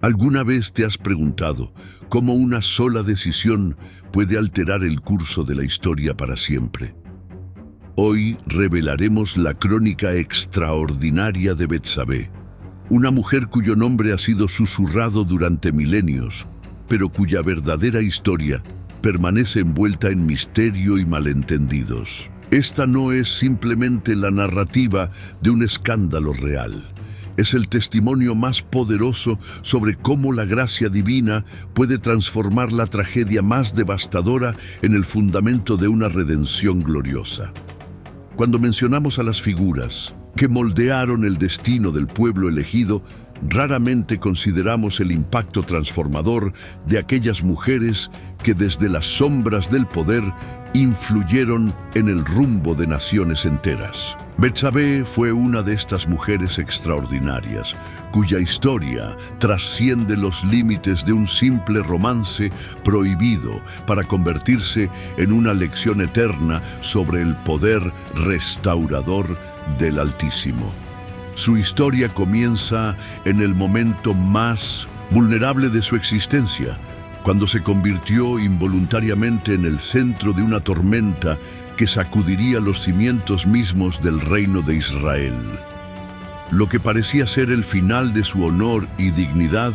¿Alguna vez te has preguntado cómo una sola decisión puede alterar el curso de la historia para siempre? Hoy revelaremos la crónica extraordinaria de Betsabé, una mujer cuyo nombre ha sido susurrado durante milenios, pero cuya verdadera historia permanece envuelta en misterio y malentendidos. Esta no es simplemente la narrativa de un escándalo real. Es el testimonio más poderoso sobre cómo la gracia divina puede transformar la tragedia más devastadora en el fundamento de una redención gloriosa. Cuando mencionamos a las figuras que moldearon el destino del pueblo elegido, raramente consideramos el impacto transformador de aquellas mujeres que desde las sombras del poder influyeron en el rumbo de naciones enteras. Betsabé fue una de estas mujeres extraordinarias, cuya historia trasciende los límites de un simple romance prohibido para convertirse en una lección eterna sobre el poder restaurador del Altísimo. Su historia comienza en el momento más vulnerable de su existencia, cuando se convirtió involuntariamente en el centro de una tormenta que sacudiría los cimientos mismos del reino de Israel. Lo que parecía ser el final de su honor y dignidad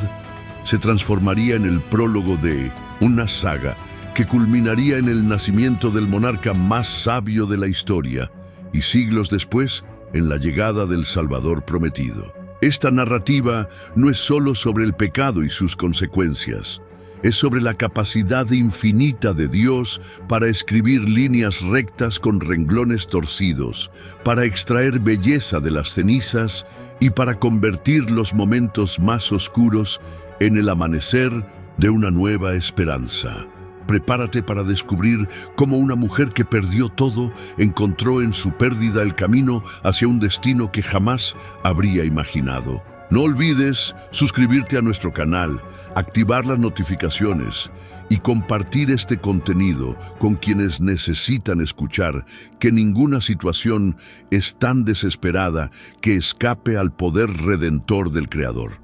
se transformaría en el prólogo de una saga que culminaría en el nacimiento del monarca más sabio de la historia y siglos después en la llegada del Salvador prometido. Esta narrativa no es solo sobre el pecado y sus consecuencias. Es sobre la capacidad infinita de Dios para escribir líneas rectas con renglones torcidos, para extraer belleza de las cenizas y para convertir los momentos más oscuros en el amanecer de una nueva esperanza. Prepárate para descubrir cómo una mujer que perdió todo encontró en su pérdida el camino hacia un destino que jamás habría imaginado. No olvides suscribirte a nuestro canal, activar las notificaciones y compartir este contenido con quienes necesitan escuchar que ninguna situación es tan desesperada que escape al poder redentor del Creador.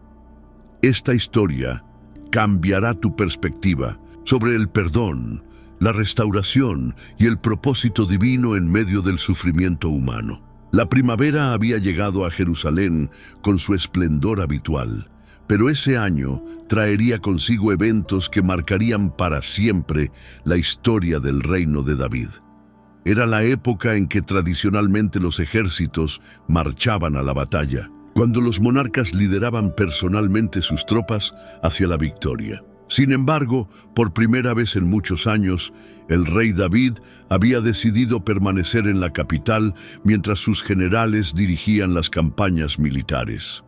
Esta historia cambiará tu perspectiva sobre el perdón, la restauración y el propósito divino en medio del sufrimiento humano. La primavera había llegado a Jerusalén con su esplendor habitual, pero ese año traería consigo eventos que marcarían para siempre la historia del reino de David. Era la época en que tradicionalmente los ejércitos marchaban a la batalla, cuando los monarcas lideraban personalmente sus tropas hacia la victoria. Sin embargo, por primera vez en muchos años, el rey David había decidido permanecer en la capital mientras sus generales dirigían las campañas militares.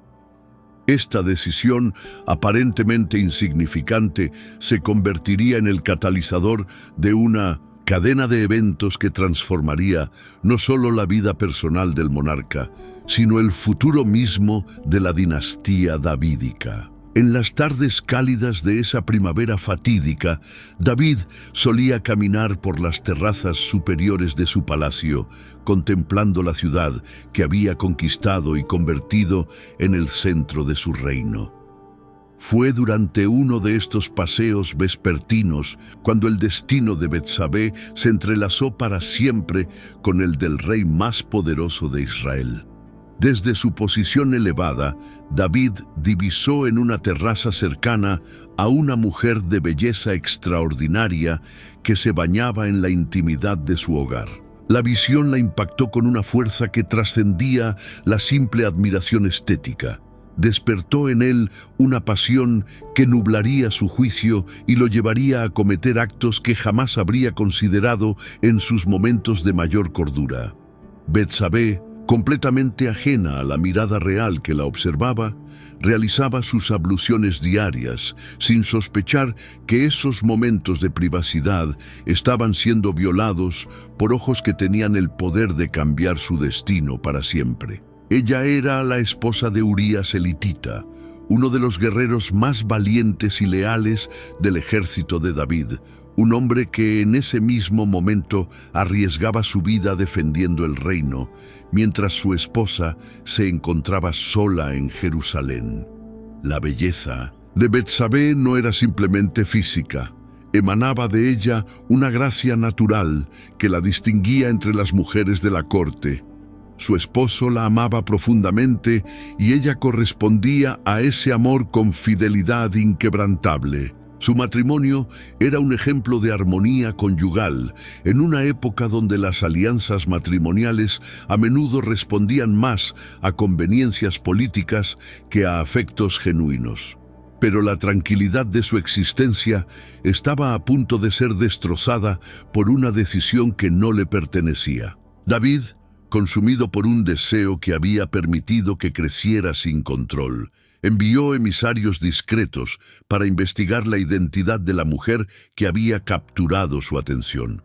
Esta decisión, aparentemente insignificante, se convertiría en el catalizador de una cadena de eventos que transformaría no solo la vida personal del monarca, sino el futuro mismo de la dinastía davídica. En las tardes cálidas de esa primavera fatídica, David solía caminar por las terrazas superiores de su palacio, contemplando la ciudad que había conquistado y convertido en el centro de su reino. Fue durante uno de estos paseos vespertinos cuando el destino de Betsabé se entrelazó para siempre con el del rey más poderoso de Israel. Desde su posición elevada, David divisó en una terraza cercana a una mujer de belleza extraordinaria que se bañaba en la intimidad de su hogar. La visión la impactó con una fuerza que trascendía la simple admiración estética. Despertó en él una pasión que nublaría su juicio y lo llevaría a cometer actos que jamás habría considerado en sus momentos de mayor cordura. Betsabé, completamente ajena a la mirada real que la observaba, realizaba sus abluciones diarias, sin sospechar que esos momentos de privacidad estaban siendo violados por ojos que tenían el poder de cambiar su destino para siempre. Ella era la esposa de Urías elitita, uno de los guerreros más valientes y leales del ejército de David, un hombre que en ese mismo momento arriesgaba su vida defendiendo el reino, mientras su esposa se encontraba sola en Jerusalén. La belleza, de Betsabé no era simplemente física. Emanaba de ella una gracia natural que la distinguía entre las mujeres de la corte. Su esposo la amaba profundamente y ella correspondía a ese amor con fidelidad inquebrantable. Su matrimonio era un ejemplo de armonía conyugal, en una época donde las alianzas matrimoniales a menudo respondían más a conveniencias políticas que a afectos genuinos. Pero la tranquilidad de su existencia estaba a punto de ser destrozada por una decisión que no le pertenecía. David, consumido por un deseo que había permitido que creciera sin control, envió emisarios discretos para investigar la identidad de la mujer que había capturado su atención.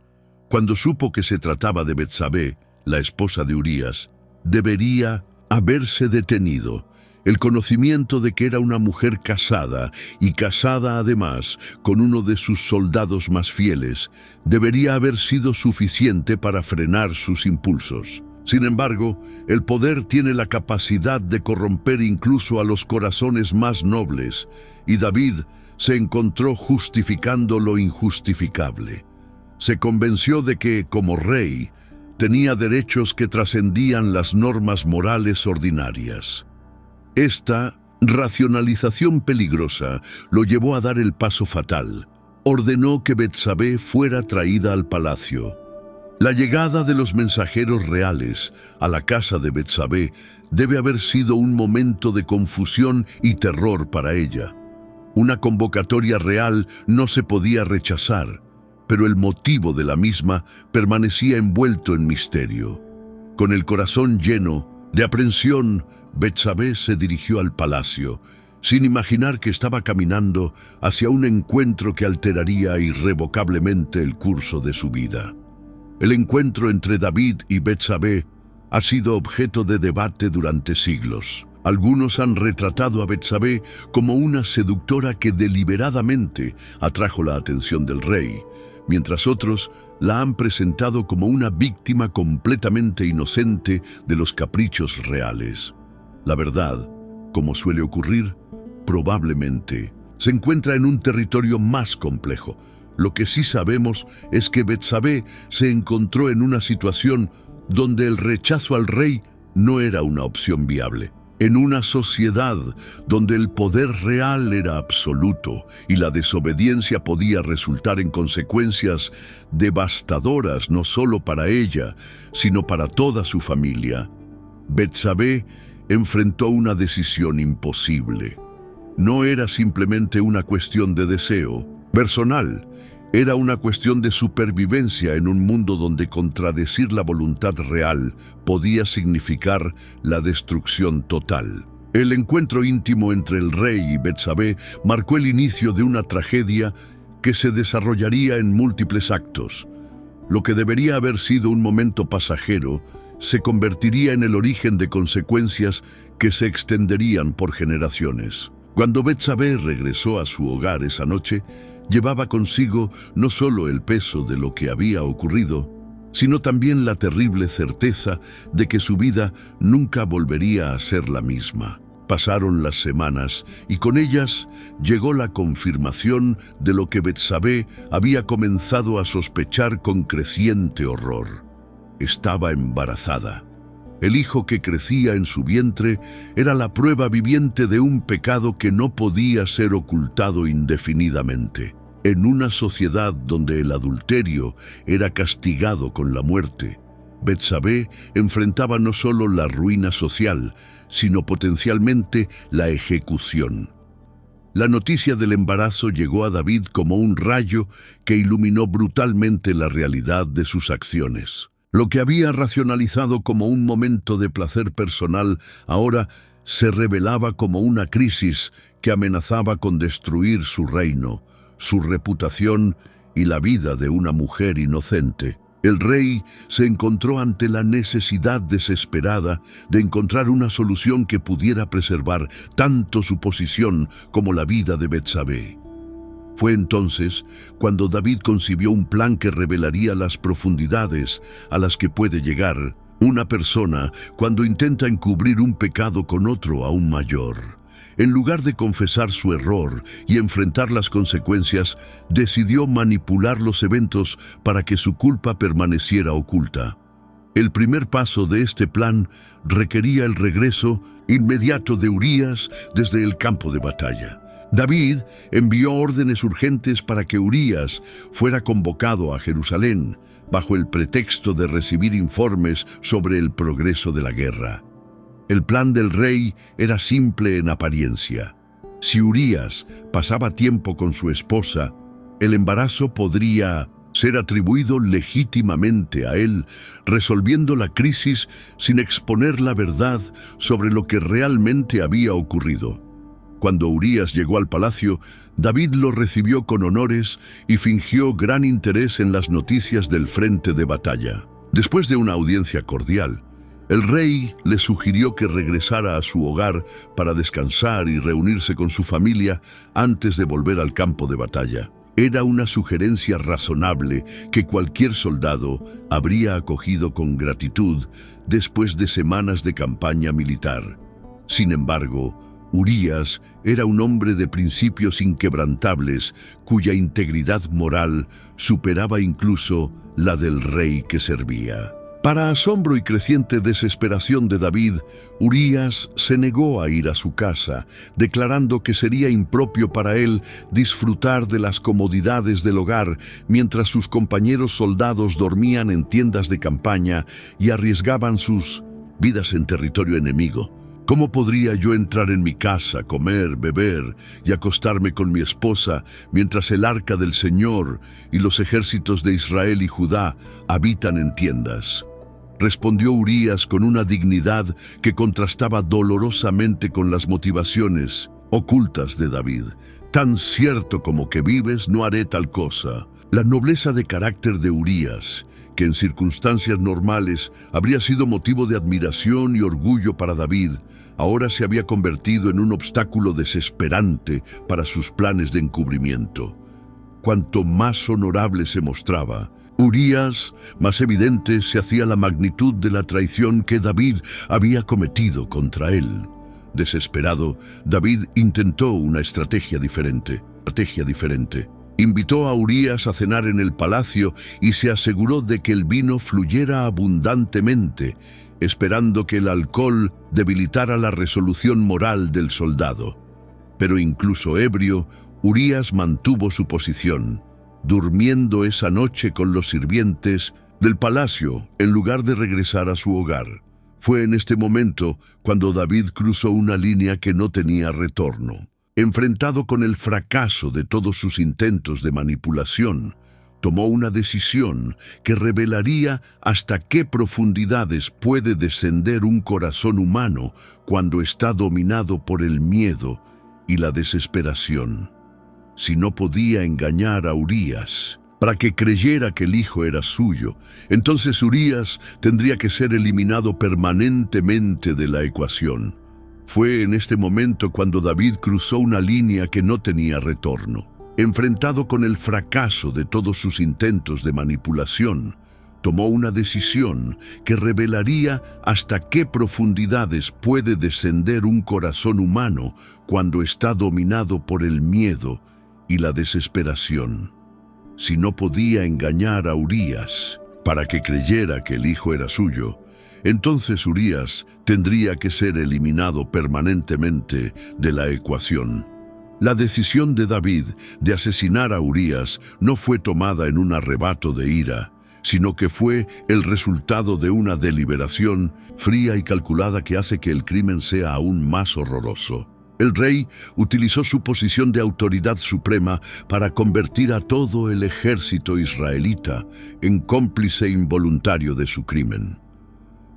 Cuando supo que se trataba de Betsabé, la esposa de Urías, debería haberse detenido. El conocimiento de que era una mujer casada, y casada además con uno de sus soldados más fieles, debería haber sido suficiente para frenar sus impulsos. Sin embargo, el poder tiene la capacidad de corromper incluso a los corazones más nobles, y David se encontró justificando lo injustificable. Se convenció de que, como rey, tenía derechos que trascendían las normas morales ordinarias. Esta racionalización peligrosa lo llevó a dar el paso fatal. Ordenó que Betsabé fuera traída al palacio. La llegada de los mensajeros reales a la casa de Betsabé debe haber sido un momento de confusión y terror para ella. Una convocatoria real no se podía rechazar, pero el motivo de la misma permanecía envuelto en misterio. Con el corazón lleno de aprensión, Betsabé se dirigió al palacio, sin imaginar que estaba caminando hacia un encuentro que alteraría irrevocablemente el curso de su vida. El encuentro entre David y Betsabé ha sido objeto de debate durante siglos. Algunos han retratado a Betsabé como una seductora que deliberadamente atrajo la atención del rey, mientras otros la han presentado como una víctima completamente inocente de los caprichos reales. La verdad, como suele ocurrir, probablemente se encuentra en un territorio más complejo. Lo que sí sabemos es que Betsabé se encontró en una situación donde el rechazo al rey no era una opción viable. En una sociedad donde el poder real era absoluto y la desobediencia podía resultar en consecuencias devastadoras no solo para ella, sino para toda su familia, Betsabé enfrentó una decisión imposible. No era simplemente una cuestión de deseo personal, era una cuestión de supervivencia en un mundo donde contradecir la voluntad real podía significar la destrucción total. El encuentro íntimo entre el rey y Betsabé marcó el inicio de una tragedia que se desarrollaría en múltiples actos. Lo que debería haber sido un momento pasajero se convertiría en el origen de consecuencias que se extenderían por generaciones. Cuando Betsabé regresó a su hogar esa noche, llevaba consigo no solo el peso de lo que había ocurrido, sino también la terrible certeza de que su vida nunca volvería a ser la misma. Pasaron las semanas y con ellas llegó la confirmación de lo que Betsabé había comenzado a sospechar con creciente horror. Estaba embarazada. El hijo que crecía en su vientre era la prueba viviente de un pecado que no podía ser ocultado indefinidamente. En una sociedad donde el adulterio era castigado con la muerte, Betsabé enfrentaba no solo la ruina social, sino potencialmente la ejecución. La noticia del embarazo llegó a David como un rayo que iluminó brutalmente la realidad de sus acciones. Lo que había racionalizado como un momento de placer personal ahora se revelaba como una crisis que amenazaba con destruir su reino, su reputación y la vida de una mujer inocente. El rey se encontró ante la necesidad desesperada de encontrar una solución que pudiera preservar tanto su posición como la vida de Betsabé. Fue entonces cuando David concibió un plan que revelaría las profundidades a las que puede llegar una persona cuando intenta encubrir un pecado con otro aún mayor. en lugar de confesar su error y enfrentar las consecuencias, decidió manipular los eventos para que su culpa permaneciera oculta. El primer paso de este plan requería el regreso inmediato de Urías desde el campo de batalla. David envió órdenes urgentes para que Urías fuera convocado a Jerusalén, bajo el pretexto de recibir informes sobre el progreso de la guerra. El plan del rey era simple en apariencia. Si Urías pasaba tiempo con su esposa, el embarazo podría ser atribuido legítimamente a él, resolviendo la crisis sin exponer la verdad sobre lo que realmente había ocurrido. Cuando Urías llegó al palacio, David lo recibió con honores y fingió gran interés en las noticias del frente de batalla. Después de una audiencia cordial, el rey le sugirió que regresara a su hogar para descansar y reunirse con su familia antes de volver al campo de batalla. Era una sugerencia razonable que cualquier soldado habría acogido con gratitud después de semanas de campaña militar. Sin embargo, Urías era un hombre de principios inquebrantables, cuya integridad moral superaba incluso la del rey que servía. Para asombro y creciente desesperación de David, Urías se negó a ir a su casa, declarando que sería impropio para él disfrutar de las comodidades del hogar mientras sus compañeros soldados dormían en tiendas de campaña y arriesgaban sus vidas en territorio enemigo. ¿Cómo podría yo entrar en mi casa, comer, beber y acostarme con mi esposa mientras el arca del Señor y los ejércitos de Israel y Judá habitan en tiendas? Respondió Urías con una dignidad que contrastaba dolorosamente con las motivaciones ocultas de David. Tan cierto como que vives, no haré tal cosa. La nobleza de carácter de Urías, que en circunstancias normales habría sido motivo de admiración y orgullo para David, ahora se había convertido en un obstáculo desesperante para sus planes de encubrimiento. Cuanto más honorable se mostraba Urías, más evidente se hacía la magnitud de la traición que David había cometido contra él. Desesperado, David intentó una estrategia diferente. Invitó a Urías a cenar en el palacio y se aseguró de que el vino fluyera abundantemente, esperando que el alcohol debilitara la resolución moral del soldado. Pero incluso ebrio, Urías mantuvo su posición, durmiendo esa noche con los sirvientes del palacio en lugar de regresar a su hogar. Fue en este momento cuando David cruzó una línea que no tenía retorno. Enfrentado con el fracaso de todos sus intentos de manipulación, tomó una decisión que revelaría hasta qué profundidades puede descender un corazón humano cuando está dominado por el miedo y la desesperación. Si no podía engañar a Urías para que creyera que el hijo era suyo, entonces Urías tendría que ser eliminado permanentemente de la ecuación. Fue en este momento cuando David cruzó una línea que no tenía retorno. Enfrentado con el fracaso de todos sus intentos de manipulación, tomó una decisión que revelaría hasta qué profundidades puede descender un corazón humano cuando está dominado por el miedo y la desesperación. Si no podía engañar a Urías para que creyera que el hijo era suyo, entonces Urías tendría que ser eliminado permanentemente de la ecuación. La decisión de David de asesinar a Urías no fue tomada en un arrebato de ira, sino que fue el resultado de una deliberación fría y calculada que hace que el crimen sea aún más horroroso. El rey utilizó su posición de autoridad suprema para convertir a todo el ejército israelita en cómplice involuntario de su crimen.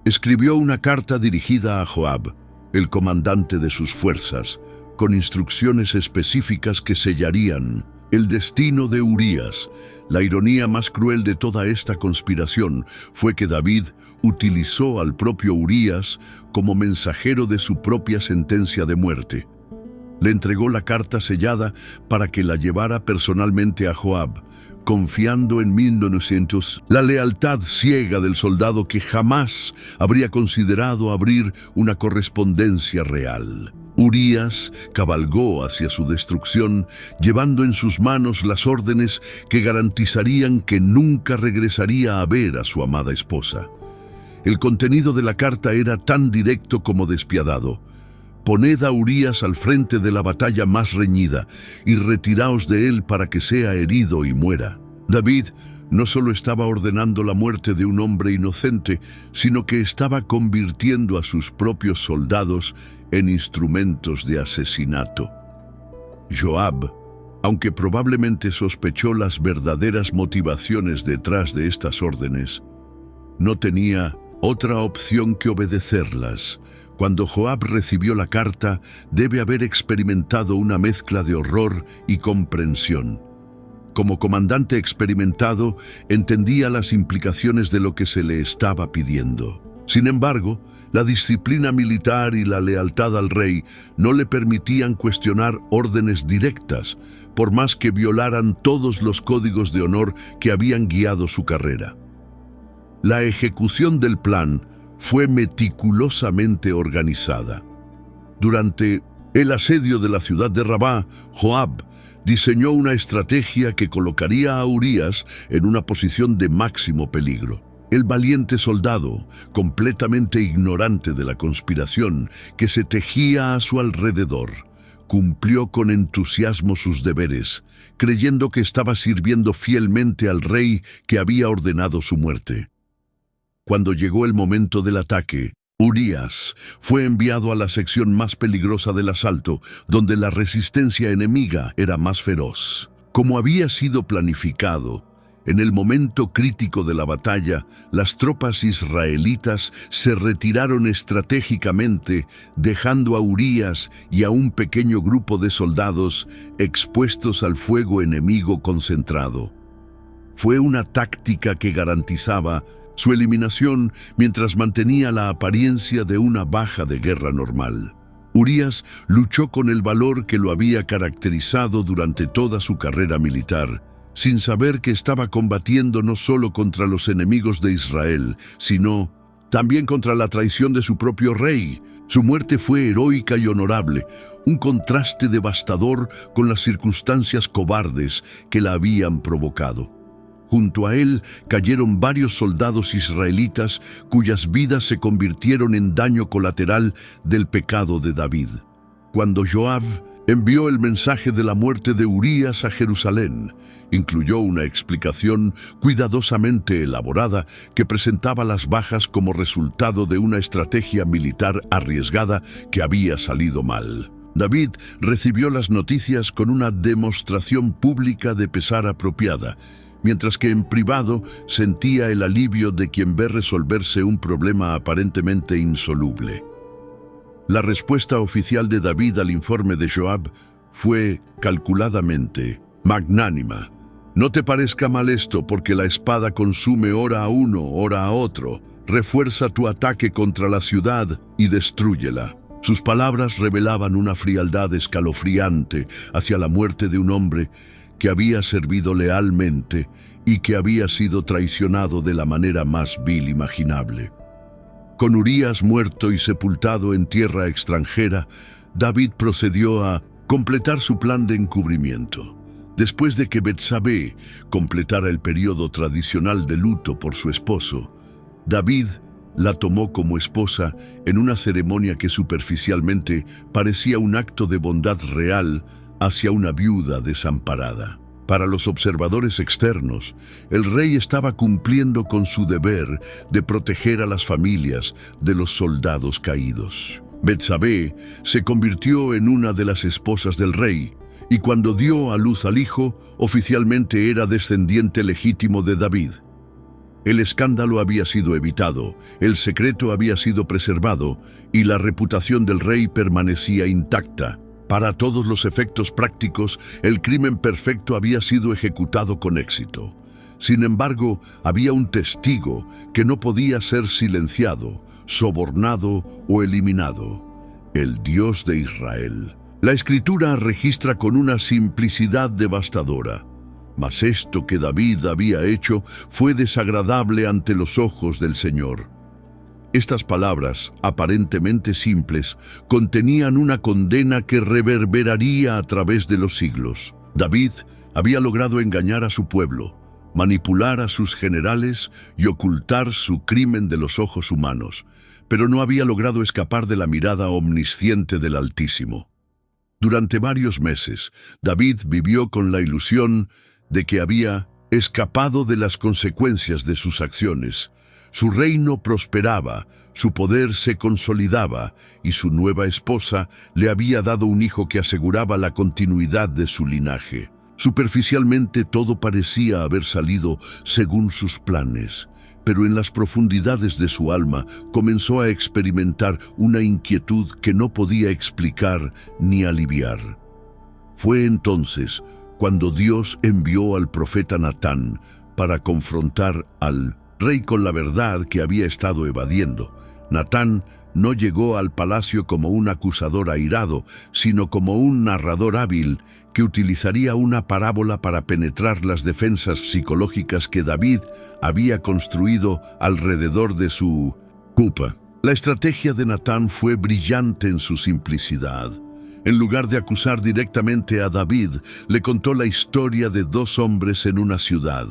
Escribió una carta dirigida a Joab, el comandante de sus fuerzas, con instrucciones específicas que sellarían el destino de Urías. La ironía más cruel de toda esta conspiración fue que David utilizó al propio Urías como mensajero de su propia sentencia de muerte. Le entregó la carta sellada para que la llevara personalmente a Joab, confiando en 1900 la lealtad ciega del soldado que jamás habría considerado abrir una correspondencia real. Urías cabalgó hacia su destrucción, llevando en sus manos las órdenes que garantizarían que nunca regresaría a ver a su amada esposa. El contenido de la carta era tan directo como despiadado. Poned a Urías al frente de la batalla más reñida y retiraos de él para que sea herido y muera. David no solo estaba ordenando la muerte de un hombre inocente, sino que estaba convirtiendo a sus propios soldados en instrumentos de asesinato. Joab, aunque probablemente sospechó las verdaderas motivaciones detrás de estas órdenes, no tenía otra opción que obedecerlas. Cuando Joab recibió la carta, debe haber experimentado una mezcla de horror y comprensión. Como comandante experimentado, entendía las implicaciones de lo que se le estaba pidiendo. Sin embargo, la disciplina militar y la lealtad al rey no le permitían cuestionar órdenes directas, por más que violaran todos los códigos de honor que habían guiado su carrera. La ejecución del plan fue meticulosamente organizada. Durante el asedio de la ciudad de Rabá, Joab diseñó una estrategia que colocaría a Urías en una posición de máximo peligro. El valiente soldado, completamente ignorante de la conspiración que se tejía a su alrededor, cumplió con entusiasmo sus deberes, creyendo que estaba sirviendo fielmente al rey que había ordenado su muerte. Cuando llegó el momento del ataque, Urías fue enviado a la sección más peligrosa del asalto, donde la resistencia enemiga era más feroz. Como había sido planificado, en el momento crítico de la batalla, las tropas israelitas se retiraron estratégicamente, dejando a Urías y a un pequeño grupo de soldados expuestos al fuego enemigo concentrado. Fue una táctica que garantizaba su eliminación mientras mantenía la apariencia de una baja de guerra normal. Urías luchó con el valor que lo había caracterizado durante toda su carrera militar, sin saber que estaba combatiendo no solo contra los enemigos de Israel, sino también contra la traición de su propio rey. Su muerte fue heroica y honorable, un contraste devastador con las circunstancias cobardes que la habían provocado. Junto a él cayeron varios soldados israelitas cuyas vidas se convirtieron en daño colateral del pecado de David. Cuando Joab envió el mensaje de la muerte de Urías a Jerusalén, incluyó una explicación cuidadosamente elaborada que presentaba las bajas como resultado de una estrategia militar arriesgada que había salido mal. David recibió las noticias con una demostración pública de pesar apropiada, mientras que en privado sentía el alivio de quien ve resolverse un problema aparentemente insoluble. La respuesta oficial de David al informe de Joab fue calculadamente magnánima. No te parezca mal esto, porque la espada consume ora a uno, ora a otro. Refuerza tu ataque contra la ciudad y destrúyela. Sus palabras revelaban una frialdad escalofriante hacia la muerte de un hombre que había servido lealmente y que había sido traicionado de la manera más vil imaginable. Con Urías muerto y sepultado en tierra extranjera, David procedió a completar su plan de encubrimiento. Después de que Betsabé completara el periodo tradicional de luto por su esposo, David la tomó como esposa en una ceremonia que superficialmente parecía un acto de bondad real hacia una viuda desamparada. Para los observadores externos, el rey estaba cumpliendo con su deber de proteger a las familias de los soldados caídos. Betsabé se convirtió en una de las esposas del rey, y cuando dio a luz al hijo, oficialmente era descendiente legítimo de David. El escándalo había sido evitado, el secreto había sido preservado, y la reputación del rey permanecía intacta. Para todos los efectos prácticos, el crimen perfecto había sido ejecutado con éxito. Sin embargo, había un testigo que no podía ser silenciado, sobornado o eliminado: el Dios de Israel. La Escritura registra con una simplicidad devastadora: mas esto que David había hecho fue desagradable ante los ojos del Señor. Estas palabras, aparentemente simples, contenían una condena que reverberaría a través de los siglos. David había logrado engañar a su pueblo, manipular a sus generales y ocultar su crimen de los ojos humanos, pero no había logrado escapar de la mirada omnisciente del Altísimo. Durante varios meses, David vivió con la ilusión de que había escapado de las consecuencias de sus acciones. Su reino prosperaba, su poder se consolidaba y su nueva esposa le había dado un hijo que aseguraba la continuidad de su linaje. Superficialmente todo parecía haber salido según sus planes, pero en las profundidades de su alma comenzó a experimentar una inquietud que no podía explicar ni aliviar. Fue entonces cuando Dios envió al profeta Natán para confrontar al rey con la verdad que había estado evadiendo. Natán no llegó al palacio como un acusador airado, sino como un narrador hábil que utilizaría una parábola para penetrar las defensas psicológicas que David había construido alrededor de su culpa. La estrategia de Natán fue brillante en su simplicidad. En lugar de acusar directamente a David, le contó la historia de dos hombres en una ciudad.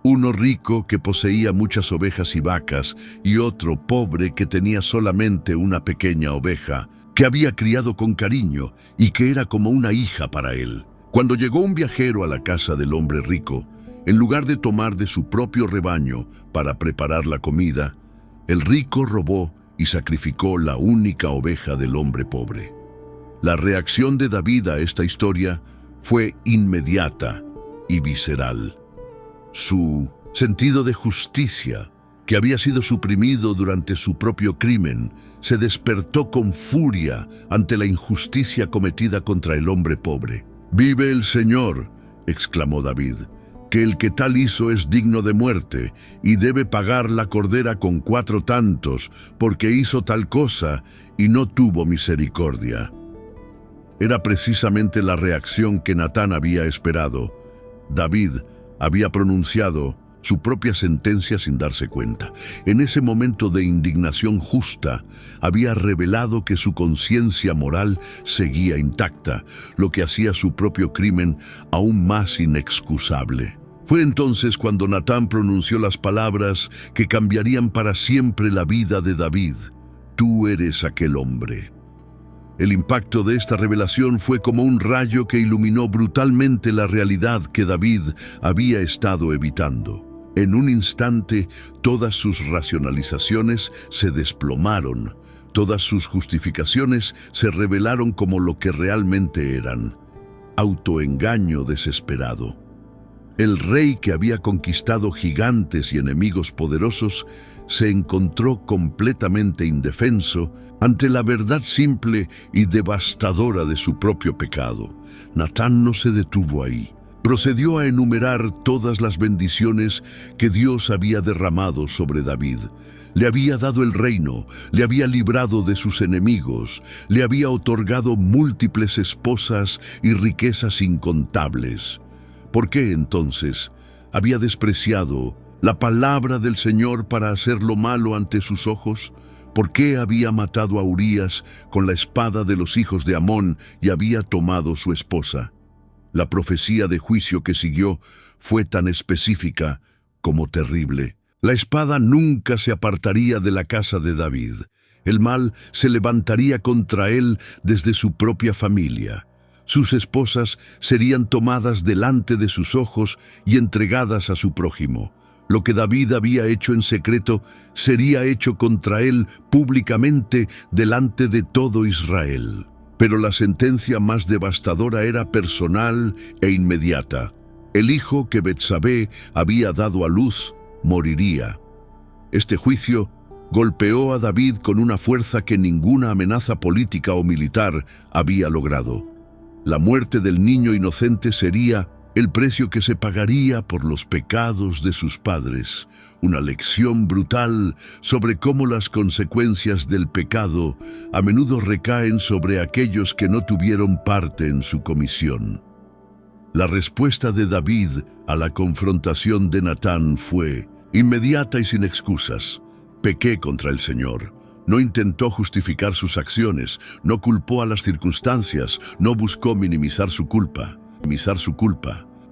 Uno rico que poseía muchas ovejas y vacas, y otro pobre que tenía solamente una pequeña oveja, que había criado con cariño y que era como una hija para él. Cuando llegó un viajero a la casa del hombre rico, en lugar de tomar de su propio rebaño para preparar la comida, el rico robó y sacrificó la única oveja del hombre pobre. La reacción de David a esta historia fue inmediata y visceral. Su sentido de justicia, que había sido suprimido durante su propio crimen, se despertó con furia ante la injusticia cometida contra el hombre pobre. «¡Vive el Señor!», exclamó David, «que el que tal hizo es digno de muerte y debe pagar la cordera con 4 tantos, porque hizo tal cosa y no tuvo misericordia». Era precisamente la reacción que Natán había esperado. David había pronunciado su propia sentencia sin darse cuenta. En ese momento de indignación justa, había revelado que su conciencia moral seguía intacta, lo que hacía su propio crimen aún más inexcusable. Fue entonces cuando Natán pronunció las palabras que cambiarían para siempre la vida de David. «Tú eres aquel hombre». El impacto de esta revelación fue como un rayo que iluminó brutalmente la realidad que David había estado evitando. En un instante, todas sus racionalizaciones se desplomaron, todas sus justificaciones se revelaron como lo que realmente eran: autoengaño desesperado. El rey que había conquistado gigantes y enemigos poderosos se encontró completamente indefenso ante la verdad simple y devastadora de su propio pecado. Natán no se detuvo ahí. Procedió a enumerar todas las bendiciones que Dios había derramado sobre David. Le había dado el reino, le había librado de sus enemigos, le había otorgado múltiples esposas y riquezas incontables. ¿Por qué entonces había despreciado la palabra del Señor para hacer lo malo ante sus ojos? ¿Por qué había matado a Urías con la espada de los hijos de Amón y había tomado su esposa? La profecía de juicio que siguió fue tan específica como terrible. La espada nunca se apartaría de la casa de David. El mal se levantaría contra él desde su propia familia. Sus esposas serían tomadas delante de sus ojos y entregadas a su prójimo. Lo que David había hecho en secreto sería hecho contra él públicamente delante de todo Israel. Pero la sentencia más devastadora era personal e inmediata. El hijo que Betsabé había dado a luz moriría. Este juicio golpeó a David con una fuerza que ninguna amenaza política o militar había logrado. La muerte del niño inocente sería el precio que se pagaría por los pecados de sus padres, una lección brutal sobre cómo las consecuencias del pecado a menudo recaen sobre aquellos que no tuvieron parte en su comisión. La respuesta de David a la confrontación de Natán fue inmediata y sin excusas. Pequé contra el Señor. No intentó justificar sus acciones, no culpó a las circunstancias, no buscó minimizar su culpa.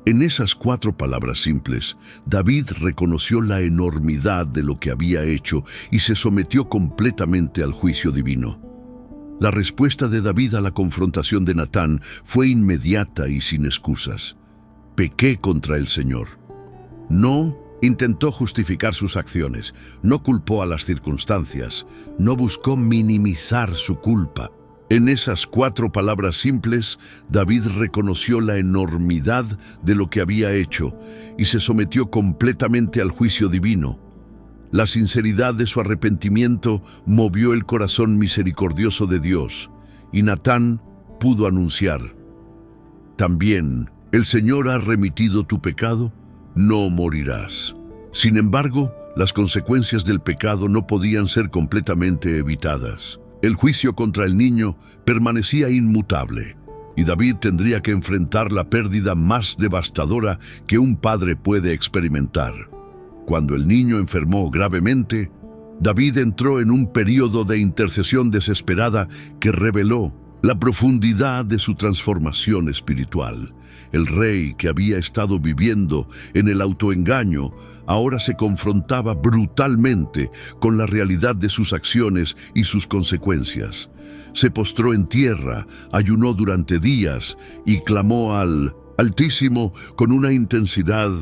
En esas 4 palabras simples, David reconoció la enormidad de lo que había hecho y se sometió completamente al juicio divino. La respuesta de David a la confrontación de Natán fue inmediata y sin excusas. Pequé contra el Señor. No intentó justificar sus acciones, no culpó a las circunstancias, no buscó minimizar su culpa. En esas 4 palabras simples, David reconoció la enormidad de lo que había hecho y se sometió completamente al juicio divino. La sinceridad de su arrepentimiento movió el corazón misericordioso de Dios, y Natán pudo anunciar: «También el Señor ha remitido tu pecado, no morirás». Sin embargo, las consecuencias del pecado no podían ser completamente evitadas. El juicio contra el niño permanecía inmutable, y David tendría que enfrentar la pérdida más devastadora que un padre puede experimentar. Cuando el niño enfermó gravemente, David entró en un período de intercesión desesperada que reveló la profundidad de su transformación espiritual. El rey, que había estado viviendo en el autoengaño, ahora se confrontaba brutalmente con la realidad de sus acciones y sus consecuencias. Se postró en tierra, ayunó durante días y clamó al Altísimo con una intensidad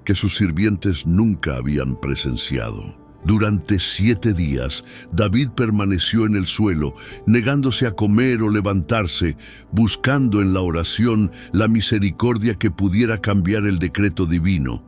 que sus sirvientes nunca habían presenciado. Durante 7 días, David permaneció en el suelo, negándose a comer o levantarse, buscando en la oración la misericordia que pudiera cambiar el decreto divino.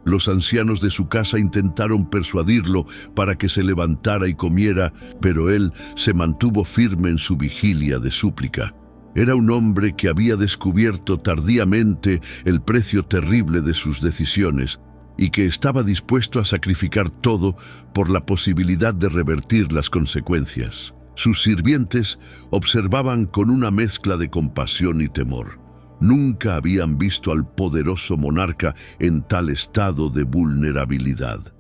Los ancianos de su casa intentaron persuadirlo para que se levantara y comiera, pero él se mantuvo firme en su vigilia de súplica. Era un hombre que había descubierto tardíamente el precio terrible de sus decisiones, y que estaba dispuesto a sacrificar todo por la posibilidad de revertir las consecuencias. Sus sirvientes observaban con una mezcla de compasión y temor. Nunca habían visto al poderoso monarca en tal estado de vulnerabilidad.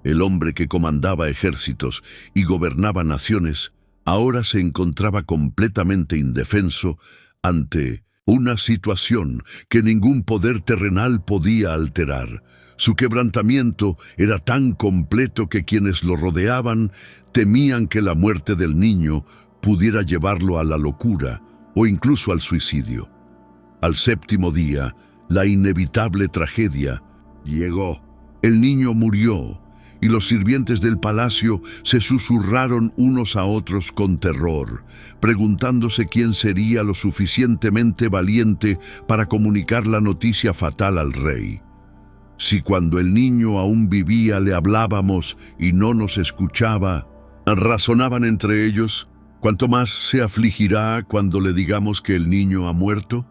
El hombre que comandaba ejércitos y gobernaba naciones ahora se encontraba completamente indefenso ante una situación que ningún poder terrenal podía alterar. Su quebrantamiento era tan completo que quienes lo rodeaban temían que la muerte del niño pudiera llevarlo a la locura o incluso al suicidio. Al 7º día, la inevitable tragedia llegó. El niño murió, y los sirvientes del palacio se susurraron unos a otros con terror, preguntándose quién sería lo suficientemente valiente para comunicar la noticia fatal al rey. Si cuando el niño aún vivía le hablábamos y no nos escuchaba, razonaban entre ellos, ¿cuánto más se afligirá cuando le digamos que el niño ha muerto?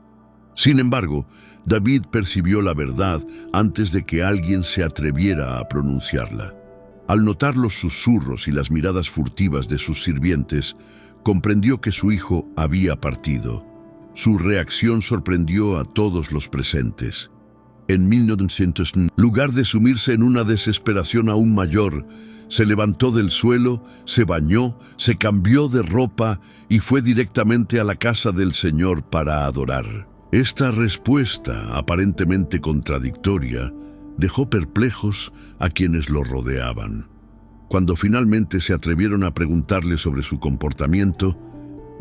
Sin embargo, David percibió la verdad antes de que alguien se atreviera a pronunciarla. Al notar los susurros y las miradas furtivas de sus sirvientes, comprendió que su hijo había partido. Su reacción sorprendió a todos los presentes. En 1900, en lugar de sumirse en una desesperación aún mayor, se levantó del suelo, se bañó, se cambió de ropa y fue directamente a la casa del Señor para adorar. Esta respuesta, aparentemente contradictoria, dejó perplejos a quienes lo rodeaban. Cuando finalmente se atrevieron a preguntarle sobre su comportamiento,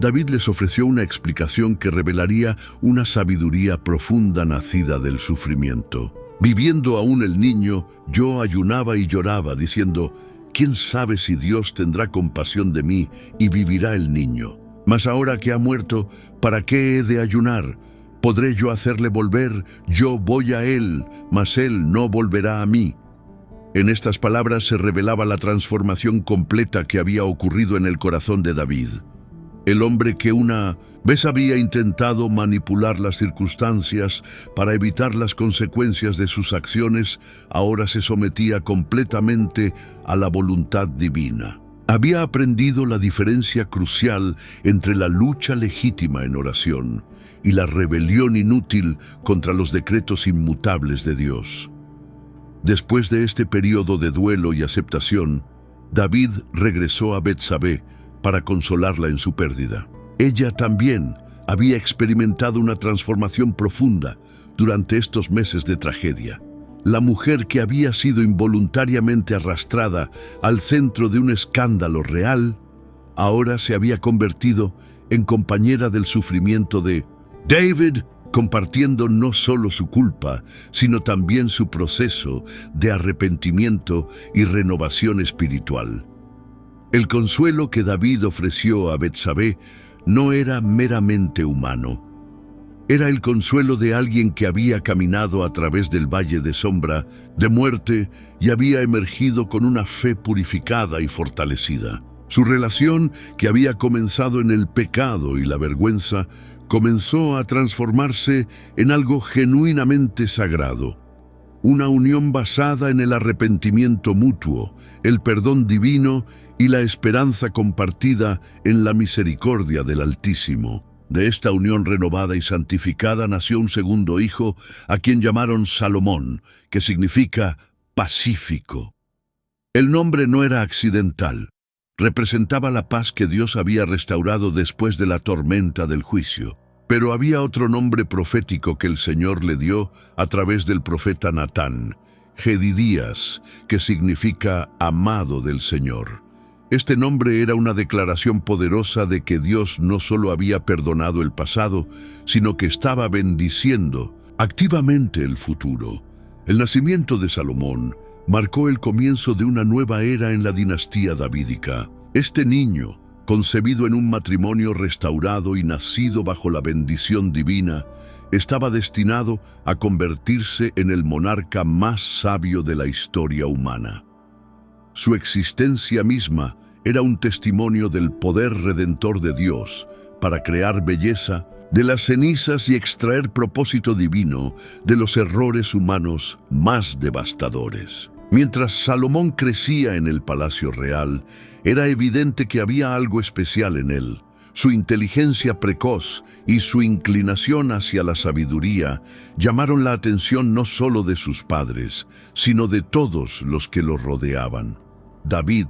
David les ofreció una explicación que revelaría una sabiduría profunda nacida del sufrimiento. Viviendo aún el niño, yo ayunaba y lloraba, diciendo, ¿quién sabe si Dios tendrá compasión de mí y vivirá el niño? Mas ahora que ha muerto, ¿para qué he de ayunar? ¿Podré yo hacerle volver? Yo voy a él, mas él no volverá a mí. En estas palabras se revelaba la transformación completa que había ocurrido en el corazón de David. El hombre que una vez había intentado manipular las circunstancias para evitar las consecuencias de sus acciones, ahora se sometía completamente a la voluntad divina. Había aprendido la diferencia crucial entre la lucha legítima en oración y la rebelión inútil contra los decretos inmutables de Dios. Después de este periodo de duelo y aceptación, David regresó a Betsabé para consolarla en su pérdida. Ella también había experimentado una transformación profunda durante estos meses de tragedia. La mujer que había sido involuntariamente arrastrada al centro de un escándalo real, ahora se había convertido en compañera del sufrimiento de David, compartiendo no solo su culpa, sino también su proceso de arrepentimiento y renovación espiritual. El consuelo que David ofreció a Betsabé no era meramente humano. Era el consuelo de alguien que había caminado a través del valle de sombra, de muerte, y había emergido con una fe purificada y fortalecida. Su relación, que había comenzado en el pecado y la vergüenza, comenzó a transformarse en algo genuinamente sagrado. Una unión basada en el arrepentimiento mutuo, el perdón divino y la esperanza compartida en la misericordia del Altísimo. De esta unión renovada y santificada nació un segundo hijo, a quien llamaron Salomón, que significa pacífico. El nombre no era accidental. Representaba la paz que Dios había restaurado después de la tormenta del juicio. Pero había otro nombre profético que el Señor le dio a través del profeta Natán, Jedidías, que significa amado del Señor. Este nombre era una declaración poderosa de que Dios no solo había perdonado el pasado, sino que estaba bendiciendo activamente el futuro. El nacimiento de Salomón marcó el comienzo de una nueva era en la dinastía davídica. Este niño, concebido en un matrimonio restaurado y nacido bajo la bendición divina, estaba destinado a convertirse en el monarca más sabio de la historia humana. Su existencia misma era un testimonio del poder redentor de Dios para crear belleza de las cenizas y extraer propósito divino de los errores humanos más devastadores. Mientras Salomón crecía en el palacio real, era evidente que había algo especial en él. Su inteligencia precoz y su inclinación hacia la sabiduría llamaron la atención no solo de sus padres, sino de todos los que lo rodeaban. David,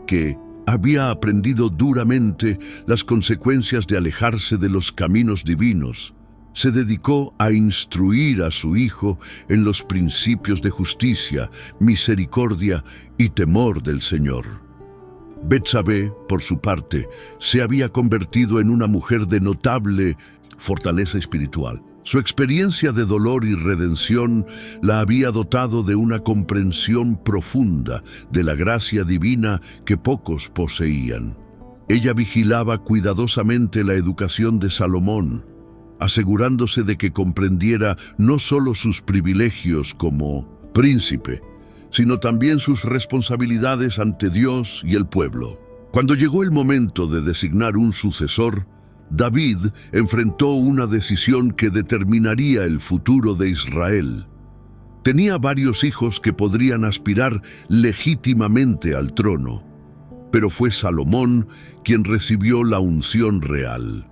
que había aprendido duramente las consecuencias de alejarse de los caminos divinos, se dedicó a instruir a su hijo en los principios de justicia, misericordia y temor del Señor. Betsabé, por su parte, se había convertido en una mujer de notable fortaleza espiritual. Su experiencia de dolor y redención la había dotado de una comprensión profunda de la gracia divina que pocos poseían. Ella vigilaba cuidadosamente la educación de Salomón, asegurándose de que comprendiera no solo sus privilegios como príncipe, sino también sus responsabilidades ante Dios y el pueblo. Cuando llegó el momento de designar un sucesor, David enfrentó una decisión que determinaría el futuro de Israel. Tenía varios hijos que podrían aspirar legítimamente al trono, pero fue Salomón quien recibió la unción real.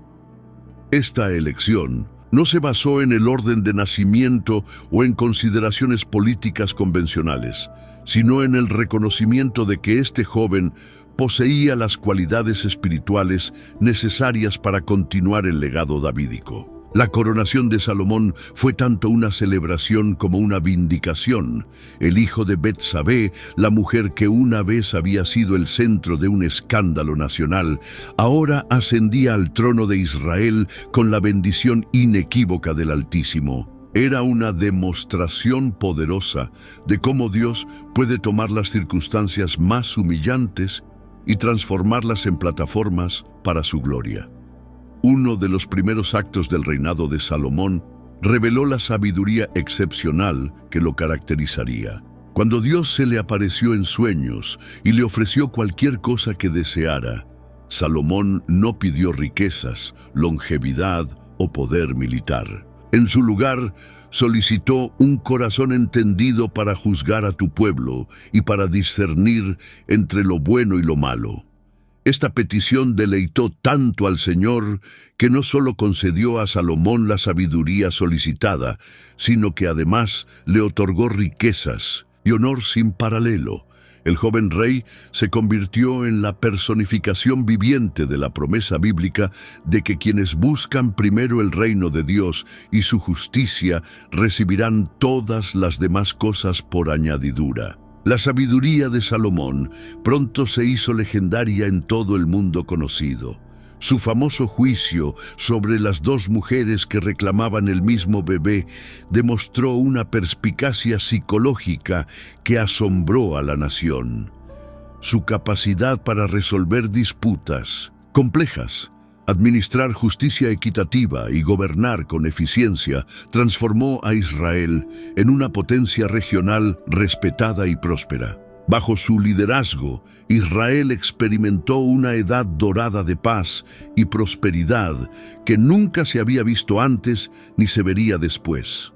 Esta elección no se basó en el orden de nacimiento o en consideraciones políticas convencionales, sino en el reconocimiento de que este joven poseía las cualidades espirituales necesarias para continuar el legado davídico. La coronación de Salomón fue tanto una celebración como una vindicación. El hijo de Betsabé, la mujer que una vez había sido el centro de un escándalo nacional, ahora ascendía al trono de Israel con la bendición inequívoca del Altísimo. Era una demostración poderosa de cómo Dios puede tomar las circunstancias más humillantes y transformarlas en plataformas para su gloria. Uno de los primeros actos del reinado de Salomón reveló la sabiduría excepcional que lo caracterizaría. Cuando Dios se le apareció en sueños y le ofreció cualquier cosa que deseara, Salomón no pidió riquezas, longevidad o poder militar. En su lugar, solicitó un corazón entendido para juzgar a tu pueblo y para discernir entre lo bueno y lo malo. Esta petición deleitó tanto al Señor que no solo concedió a Salomón la sabiduría solicitada, sino que además le otorgó riquezas y honor sin paralelo, El joven rey se convirtió en la personificación viviente de la promesa bíblica de que quienes buscan primero el reino de Dios y su justicia recibirán todas las demás cosas por añadidura. La sabiduría de Salomón pronto se hizo legendaria en todo el mundo conocido. Su famoso juicio sobre las dos mujeres que reclamaban el mismo bebé demostró una perspicacia psicológica que asombró a la nación. Su capacidad para resolver disputas complejas, administrar justicia equitativa y gobernar con eficiencia transformó a Israel en una potencia regional respetada y próspera. Bajo su liderazgo, Israel experimentó una edad dorada de paz y prosperidad que nunca se había visto antes ni se vería después.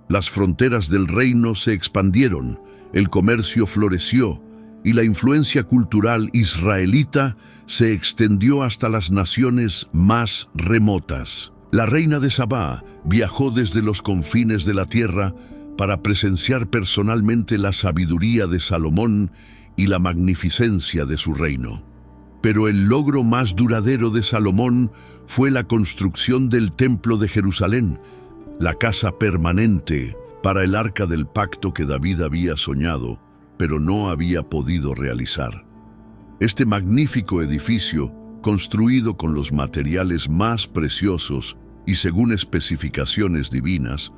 Las fronteras del reino se expandieron, el comercio floreció y la influencia cultural israelita se extendió hasta las naciones más remotas. La reina de Sabá viajó desde los confines de la tierra para presenciar personalmente la sabiduría de Salomón y la magnificencia de su reino. Pero el logro más duradero de Salomón fue la construcción del Templo de Jerusalén, la casa permanente para el Arca del Pacto que David había soñado, pero no había podido realizar. Este magnífico edificio, construido con los materiales más preciosos y según especificaciones divinas,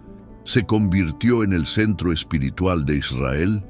se convirtió en el centro espiritual de Israel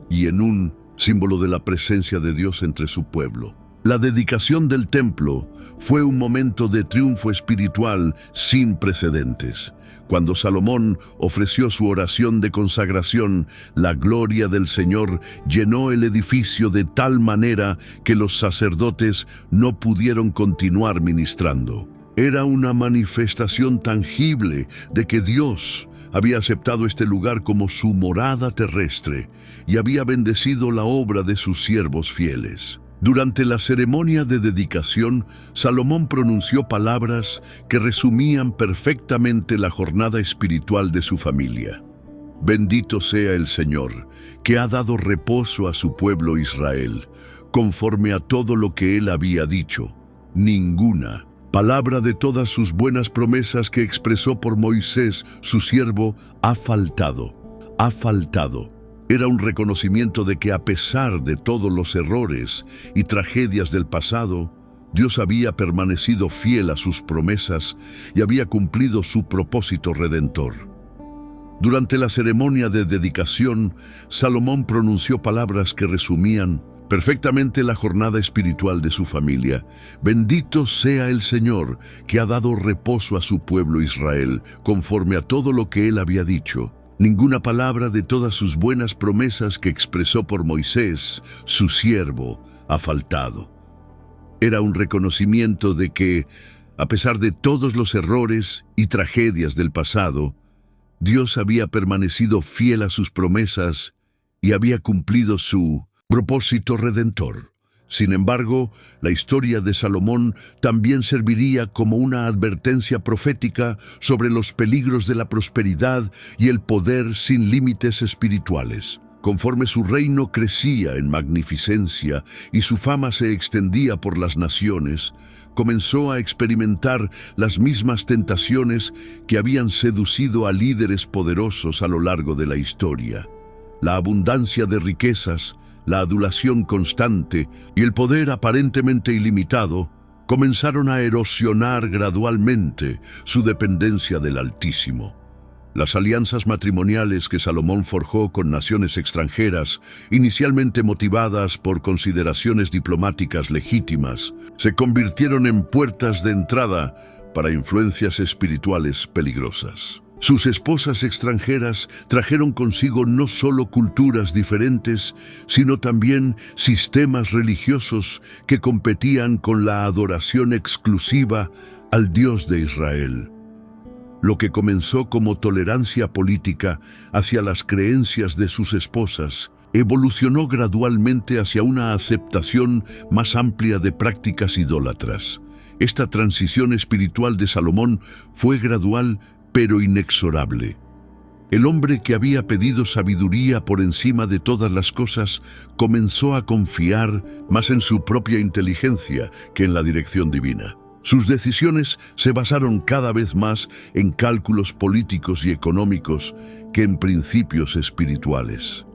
y en un símbolo de la presencia de Dios entre su pueblo. La dedicación del templo fue un momento de triunfo espiritual sin precedentes. Cuando Salomón ofreció su oración de consagración, la gloria del Señor llenó el edificio de tal manera que los sacerdotes no pudieron continuar ministrando. Era una manifestación tangible de que Dios había aceptado este lugar como su morada terrestre y había bendecido la obra de sus siervos fieles. Durante la ceremonia de dedicación, Salomón pronunció palabras que resumían perfectamente la jornada espiritual de su familia. Bendito sea el Señor, que ha dado reposo a su pueblo Israel, conforme a todo lo que él había dicho. Ninguna palabra de todas sus buenas promesas que expresó por Moisés, su siervo, ha faltado. Era un reconocimiento de que a pesar de todos los errores y tragedias del pasado, Dios había permanecido fiel a sus promesas y había cumplido su propósito redentor. Durante la ceremonia de dedicación, Salomón pronunció palabras que resumían perfectamente la jornada espiritual de su familia. Bendito sea el Señor, que ha dado reposo a su pueblo Israel, conforme a todo lo que él había dicho. Ninguna palabra de todas sus buenas promesas que expresó por Moisés, su siervo, ha faltado. Era un reconocimiento de que, a pesar de todos los errores y tragedias del pasado, Dios había permanecido fiel a sus promesas y había cumplido su propósito redentor. Sin embargo, la historia de Salomón también serviría como una advertencia profética sobre los peligros de la prosperidad y el poder sin límites espirituales. Conforme su reino crecía en magnificencia y su fama se extendía por las naciones, comenzó a experimentar las mismas tentaciones que habían seducido a líderes poderosos a lo largo de la historia. La abundancia de riquezas, la adulación constante y el poder aparentemente ilimitado comenzaron a erosionar gradualmente su dependencia del Altísimo. Las alianzas matrimoniales que Salomón forjó con naciones extranjeras, inicialmente motivadas por consideraciones diplomáticas legítimas, se convirtieron en puertas de entrada para influencias espirituales peligrosas. Sus esposas extranjeras trajeron consigo no solo culturas diferentes, sino también sistemas religiosos que competían con la adoración exclusiva al Dios de Israel. Lo que comenzó como tolerancia política hacia las creencias de sus esposas evolucionó gradualmente hacia una aceptación más amplia de prácticas idólatras. Esta transición espiritual de Salomón fue gradual pero inexorable. El hombre que había pedido sabiduría por encima de todas las cosas comenzó a confiar más en su propia inteligencia que en la dirección divina. Sus decisiones se basaron cada vez más en cálculos políticos y económicos que en principios espirituales.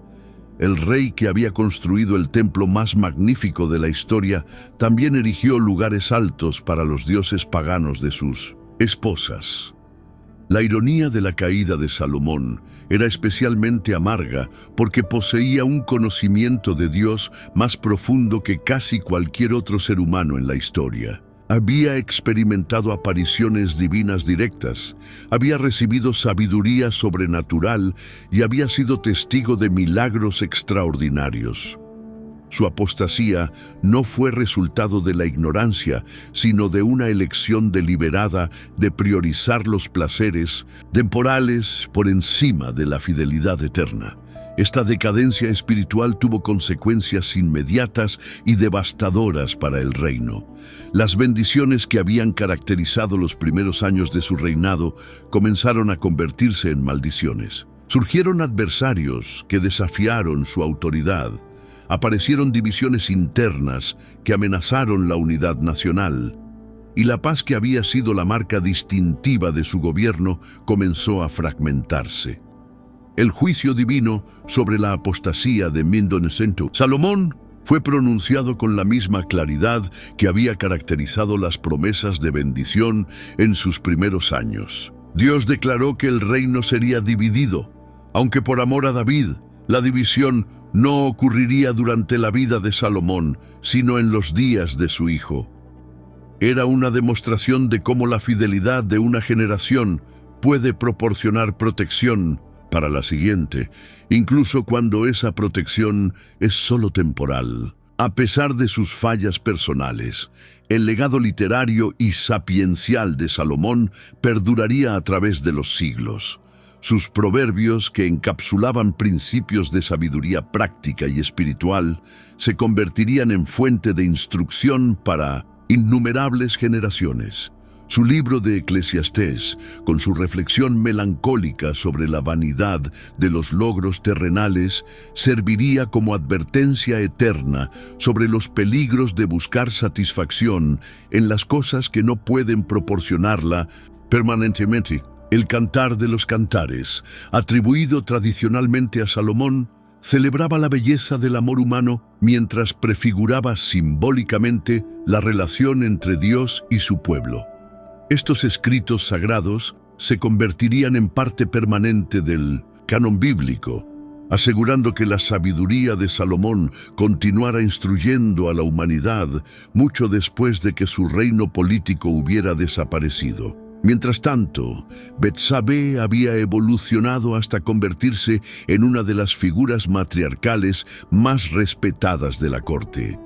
El rey que había construido el templo más magnífico de la historia también erigió lugares altos para los dioses paganos de sus esposas. La ironía de la caída de Salomón era especialmente amarga porque poseía un conocimiento de Dios más profundo que casi cualquier otro ser humano en la historia. Había experimentado apariciones divinas directas, había recibido sabiduría sobrenatural y había sido testigo de milagros extraordinarios. Su apostasía no fue resultado de la ignorancia, sino de una elección deliberada de priorizar los placeres temporales por encima de la fidelidad eterna. Esta decadencia espiritual tuvo consecuencias inmediatas y devastadoras para el reino. Las bendiciones que habían caracterizado los primeros años de su reinado comenzaron a convertirse en maldiciones. Surgieron adversarios que desafiaron su autoridad. Aparecieron divisiones internas que amenazaron la unidad nacional. Y la paz que había sido la marca distintiva de su gobierno comenzó a fragmentarse. El juicio divino sobre la apostasía de Mindoncetu. Salomón fue pronunciado con la misma claridad que había caracterizado las promesas de bendición en sus primeros años. Dios declaró que el reino sería dividido, aunque por amor a David, la división no ocurriría durante la vida de Salomón, sino en los días de su hijo. Era una demostración de cómo la fidelidad de una generación puede proporcionar protección para la siguiente, incluso cuando esa protección es solo temporal. A pesar de sus fallas personales, el legado literario y sapiencial de Salomón perduraría a través de los siglos. Sus proverbios, que encapsulaban principios de sabiduría práctica y espiritual, se convertirían en fuente de instrucción para innumerables generaciones. Su libro de Eclesiastés, con su reflexión melancólica sobre la vanidad de los logros terrenales, serviría como advertencia eterna sobre los peligros de buscar satisfacción en las cosas que no pueden proporcionarla permanentemente. El Cantar de los Cantares, atribuido tradicionalmente a Salomón, celebraba la belleza del amor humano mientras prefiguraba simbólicamente la relación entre Dios y su pueblo. Estos escritos sagrados se convertirían en parte permanente del canon bíblico, asegurando que la sabiduría de Salomón continuara instruyendo a la humanidad mucho después de que su reino político hubiera desaparecido. Mientras tanto, Betsabé había evolucionado hasta convertirse en una de las figuras matriarcales más respetadas de la corte.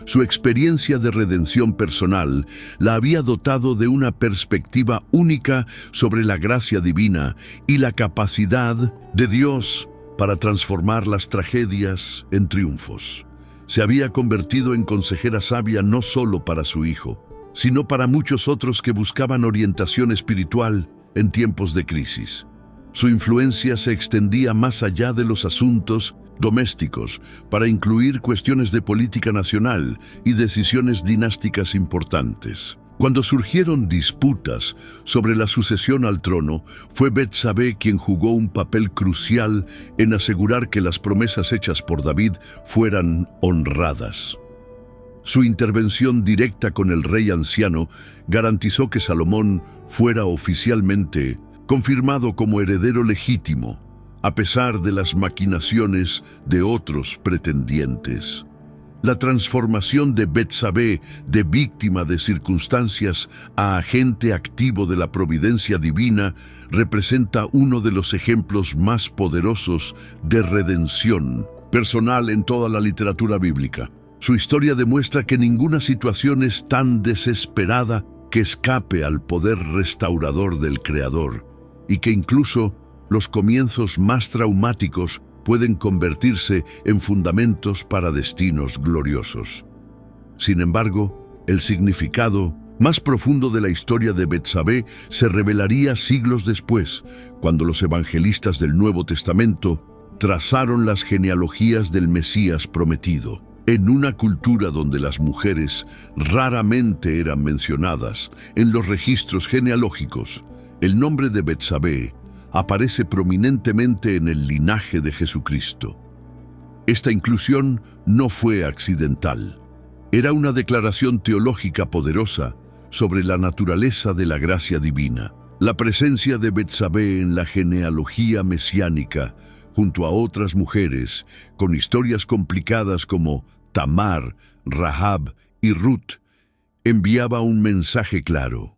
Su experiencia de redención personal la había dotado de una perspectiva única sobre la gracia divina y la capacidad de Dios para transformar las tragedias en triunfos. Se había convertido en consejera sabia no solo para su hijo, sino para muchos otros que buscaban orientación espiritual en tiempos de crisis. Su influencia se extendía más allá de los asuntos domésticos para incluir cuestiones de política nacional y decisiones dinásticas importantes. Cuando surgieron disputas sobre la sucesión al trono, fue Betsabé quien jugó un papel crucial en asegurar que las promesas hechas por David fueran honradas. Su intervención directa con el rey anciano garantizó que Salomón fuera oficialmente confirmado como heredero legítimo, a pesar de las maquinaciones de otros pretendientes. La transformación de Betsabé de víctima de circunstancias a agente activo de la providencia divina representa uno de los ejemplos más poderosos de redención personal en toda la literatura bíblica. Su historia demuestra que ninguna situación es tan desesperada que escape al poder restaurador del Creador, y que incluso los comienzos más traumáticos pueden convertirse en fundamentos para destinos gloriosos. Sin embargo, el significado más profundo de la historia de Betsabé se revelaría siglos después, cuando los evangelistas del Nuevo Testamento trazaron las genealogías del Mesías prometido. En una cultura donde las mujeres raramente eran mencionadas en los registros genealógicos, el nombre de Betsabé aparece prominentemente en el linaje de Jesucristo. Esta inclusión no fue accidental. Era una declaración teológica poderosa sobre la naturaleza de la gracia divina. La presencia de Betsabé en la genealogía mesiánica, junto a otras mujeres con historias complicadas como Tamar, Rahab y Ruth, enviaba un mensaje claro.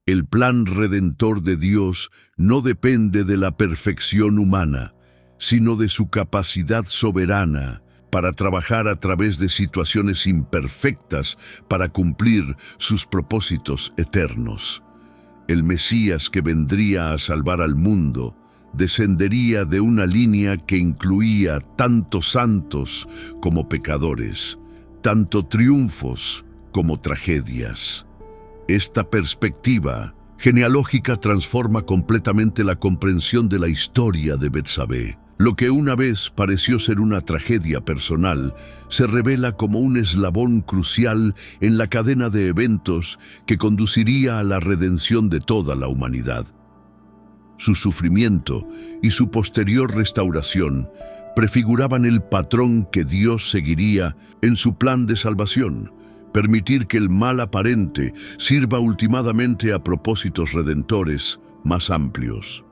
El plan redentor de Dios no depende de la perfección humana, sino de su capacidad soberana para trabajar a través de situaciones imperfectas para cumplir sus propósitos eternos. El Mesías que vendría a salvar al mundo descendería de una línea que incluía tanto santos como pecadores, tanto triunfos como tragedias. Esta perspectiva genealógica transforma completamente la comprensión de la historia de Betsabé. Lo que una vez pareció ser una tragedia personal se revela como un eslabón crucial en la cadena de eventos que conduciría a la redención de toda la humanidad. Su sufrimiento y su posterior restauración prefiguraban el patrón que Dios seguiría en su plan de salvación: permitir que el mal aparente sirva ultimadamente a propósitos redentores más amplios.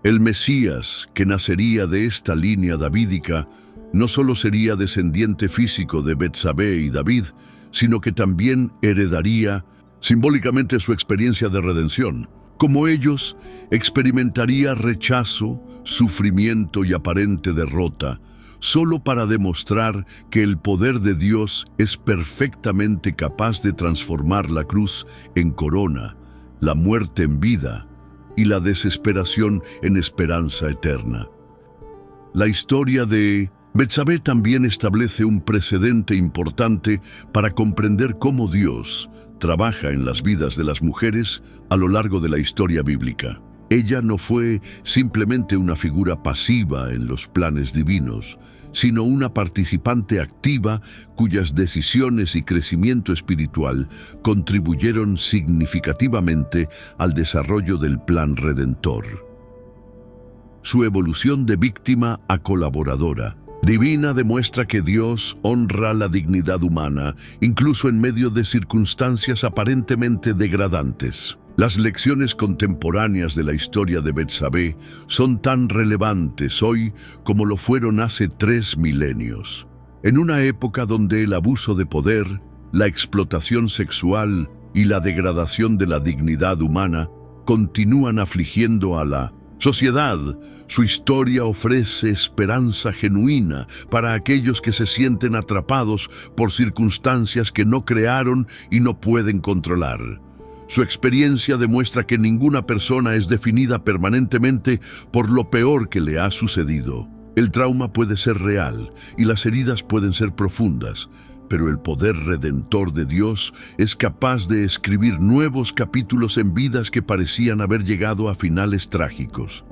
El Mesías, que nacería de esta línea davídica, no solo sería descendiente físico de Betsabé y David, sino que también heredaría simbólicamente su experiencia de redención. Como ellos, experimentaría rechazo, sufrimiento y aparente derrota, solo para demostrar que el poder de Dios es perfectamente capaz de transformar la cruz en corona, la muerte en vida y la desesperación en esperanza eterna. La historia de Betsabé también establece un precedente importante para comprender cómo Dios trabaja en las vidas de las mujeres a lo largo de la historia bíblica. Ella no fue simplemente una figura pasiva en los planes divinos, sino una participante activa cuyas decisiones y crecimiento espiritual contribuyeron significativamente al desarrollo del plan redentor. Su evolución de víctima a colaboradora divina demuestra que Dios honra la dignidad humana, incluso en medio de circunstancias aparentemente degradantes. Las lecciones contemporáneas de la historia de Betsabé son tan relevantes hoy como lo fueron hace 3 milenios. En una época donde el abuso de poder, la explotación sexual y la degradación de la dignidad humana continúan afligiendo a la sociedad, su historia ofrece esperanza genuina para aquellos que se sienten atrapados por circunstancias que no crearon y no pueden controlar. Su experiencia demuestra que ninguna persona es definida permanentemente por lo peor que le ha sucedido. El trauma puede ser real y las heridas pueden ser profundas, pero el poder redentor de Dios es capaz de escribir nuevos capítulos en vidas que parecían haber llegado a finales trágicos.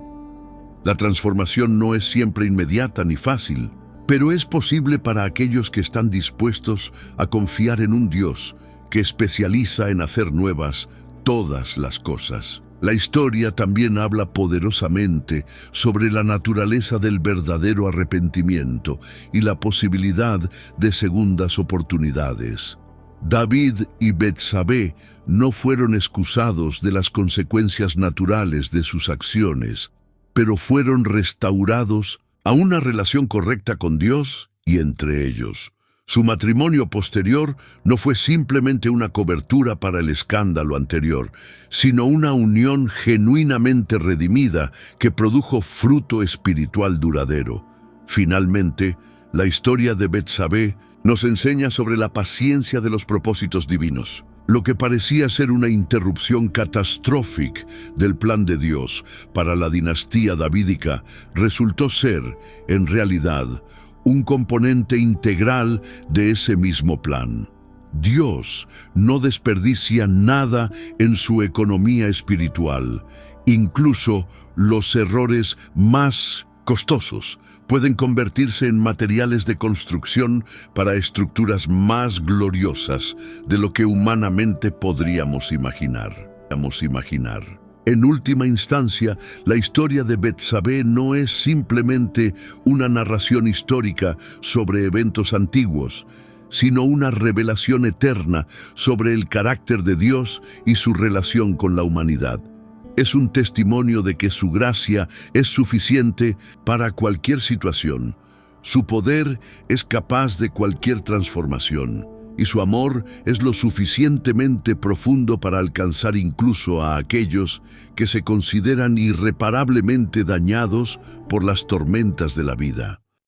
La transformación no es siempre inmediata ni fácil, pero es posible para aquellos que están dispuestos a confiar en un Dios que especializa en hacer nuevas todas las cosas. La historia también habla poderosamente sobre la naturaleza del verdadero arrepentimiento y la posibilidad de segundas oportunidades. David y Betsabé no fueron excusados de las consecuencias naturales de sus acciones, pero fueron restaurados a una relación correcta con Dios y entre ellos. Su matrimonio posterior no fue simplemente una cobertura para el escándalo anterior, sino una unión genuinamente redimida que produjo fruto espiritual duradero. Finalmente, la historia de Betsabé nos enseña sobre la paciencia de los propósitos divinos. Lo que parecía ser una interrupción catastrófica del plan de Dios para la dinastía davídica resultó ser, en realidad, un componente integral de ese mismo plan. Dios no desperdicia nada en su economía espiritual. Incluso los errores más costosos pueden convertirse en materiales de construcción para estructuras más gloriosas de lo que humanamente podríamos imaginar. En última instancia, la historia de Betsabé no es simplemente una narración histórica sobre eventos antiguos, sino una revelación eterna sobre el carácter de Dios y su relación con la humanidad. Es un testimonio de que su gracia es suficiente para cualquier situación. Su poder es capaz de cualquier transformación, y su amor es lo suficientemente profundo para alcanzar incluso a aquellos que se consideran irreparablemente dañados por las tormentas de la vida.